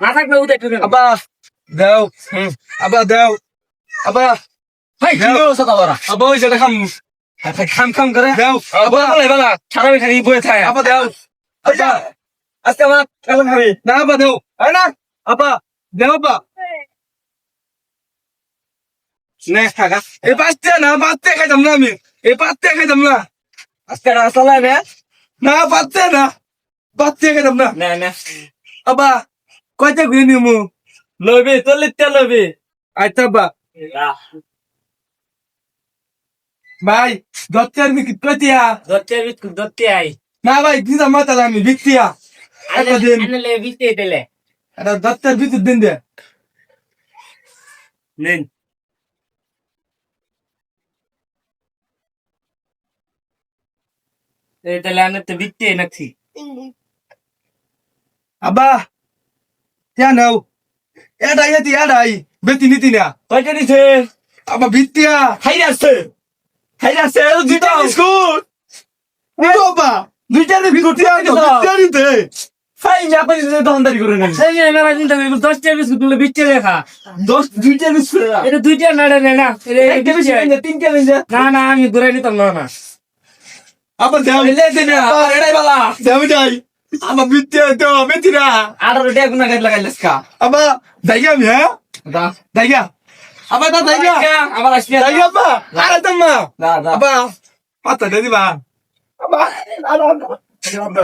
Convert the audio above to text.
না থাকবে উদয় একটু আব্বা দাও আব্বা দাও আব্বা ভাই কি অবস্থা তাওরা আব্বা ওই যেটা খাম খাম করে দাও আব্বা বলে বালা সারা খালি বয়ে থাকে আব্বা দাও আব্বা আজকে আমার কালাম খাবি না আব্বা দাও আরে না আব্বা দাও আব্বা নে থাকা এই পাঁচতে খাইতাম না আমি এই পাঁচতে খাইতাম না আজকে রাস্তায় নে না পাঁচতে খাইতাম না না না আব্বা কয়টা ঘুরে নিমু লবি তোর লিতে লবি আচ্ছা আব্বা ভাই দত্তের বিকিট কইতিয়া দত্তে বিস্কুট দত্তে আই না ভাই দিদা মাতা আমি বিকিয়া একটা দিন আনলে বিতে দিলে এটা দত্তের বিকিট দিন দে নেন এই তাহলে আনে তো বিতে নাকি আব্বা কেন নাও এটাই এটাই বেতি নীতি না কয়টা দিছে আব্বা বিত্তিয়া খাইরা আছে দুইটা বিস্কুট বাবা দুইটা বিস্কুট বিত্তিয়া নিতে ফাই যা পাই দোকানদারি করে নেন এই যে মেলা চিন্তা করি 10টা বিস্কুট গুলো বিচ্ছে লেখা 2টা বিস্কুট এটা দুইটা নাড়ে না এটা একটা বিস্কুট নিতে 3টা নিতে না আমি ঘুরাই নিতাম না আব্বা দাও লে দে না এটাই বালা দাও যাই আব্বা বিত্তিয়া তো বেতি না 18 টাকা গুনা গাছ লাগাইলাস কা আব্বা দাইগা আমি হ্যাঁ দা দাইগা আব্বা দাইগা আবার আসবি দাইগা আব্বা আরে তোমা দা আব্বা পাতা দিবা আব্বা